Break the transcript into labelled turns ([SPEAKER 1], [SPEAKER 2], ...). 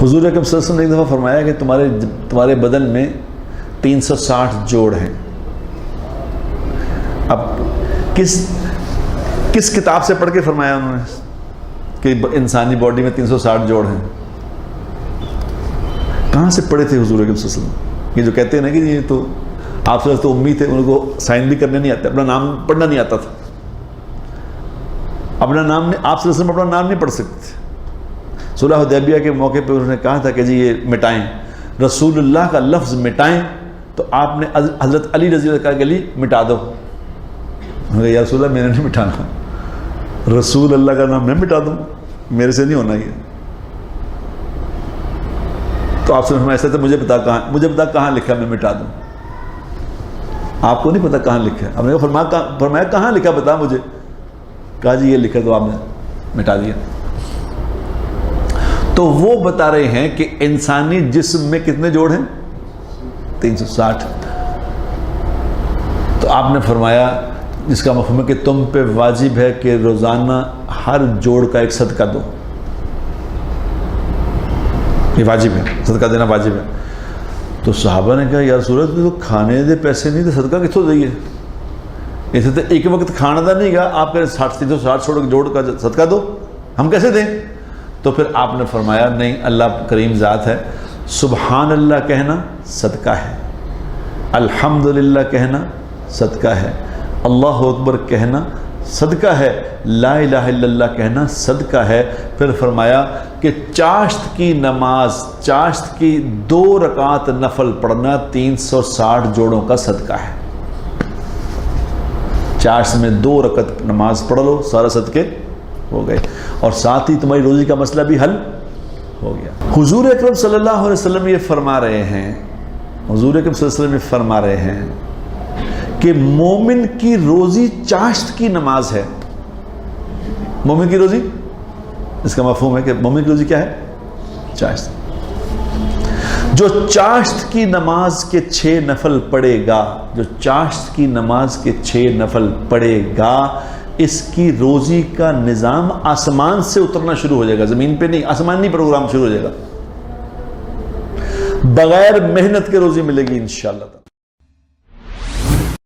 [SPEAKER 1] حضور اکرم صلی اللہ علیہ وسلم نے ایک دفعہ فرمایا کہ تمہارے بدن میں 360 جوڑ ہیں. اب کس کتاب سے پڑھ کے فرمایا انہوں نے کہ انسانی باڈی میں 360 جوڑ ہیں؟ کہاں سے پڑھے تھے حضور اکرم صلی اللہ علیہ وسلم؟ یہ جو کہتے ہیں نا کہ یہ تو آپ سے تو امی تھے، ان کو سائن بھی کرنے نہیں آتے، اپنا نام پڑھنا نہیں آتا تھا، اپنا نام نہیں، آپ صلی اللہ علیہ وسلم اپنا نام نہیں پڑھ سکتے تھے. صلح حدیبیہ کے موقع پہ انہوں نے کہا تھا کہ جی یہ مٹائیں، رسول اللہ کا لفظ مٹائیں، تو آپ نے حضرت علی رضی اللہ کا گلی مٹا دو. یا رسول اللہ میں نے نہیں مٹانا، رسول اللہ کا نام میں مٹا دوں، میرے سے نہیں ہونا یہ. تو آپ سے ایسا تھا مجھے بتا کہاں لکھا میں مٹا دوں. آپ کو نہیں پتا کہاں لکھا ہے؟ ہم نے فرمایا کہاں لکھا بتا مجھے. کہا جی یہ لکھا، تو آپ نے مٹا دیا. تو وہ بتا رہے ہیں کہ انسانی جسم میں کتنے جوڑ ہیں؟ 360. تو آپ نے فرمایا جس کا مفہوم ہے کہ تم پہ واجب ہے کہ روزانہ ہر جوڑ کا ایک صدقہ دو. یہ واجب ہے، صدقہ دینا واجب ہے. تو صحابہ نے کہا یا رسول اللہ تو کھانے دے پیسے نہیں، تو صدقہ کتوں دئیے؟ اسے تو ایک وقت کھانا دا نہیں گا، آپ کہتے 360 جوڑ کا صدقہ دو، ہم کیسے دیں؟ تو پھر آپ نے فرمایا نہیں، اللہ کریم ذات ہے، سبحان اللہ کہنا صدقہ ہے، الحمدللہ کہنا صدقہ ہے، اللہ اکبر کہنا صدقہ ہے، لا الہ الا اللہ کہنا صدقہ ہے. پھر فرمایا کہ چاشت کی نماز، چاشت کی 2 رکعت نفل پڑھنا 360 جوڑوں کا صدقہ ہے. چاشت میں 2 رکعت نماز پڑھ لو، سارا صدقے ہو گئے، اور ساتھ ہی تمہاری روزی کا مسئلہ بھی حل ہو گیا. حضور اکرم صلی اللہ علیہ وسلم یہ فرما رہے ہیں، حضور اکرم صلی اللہ علیہ وسلم یہ فرما رہے ہیں کہ مومن کی روزی چاشت کی نماز ہے. مومن کی روزی، اس کا مفہوم ہے کہ مومن کی روزی کیا ہے؟ چاشت. جو چاشت کی نماز کے 6 نفل پڑھے گا، جو چاشت کی نماز کے 6 نفل پڑھے گا، اس کی روزی کا نظام آسمان سے اترنا شروع ہو جائے گا، زمین پہ نہیں، آسمانی پروگرام شروع ہو جائے گا. بغیر محنت کے روزی ملے گی انشاءاللہ.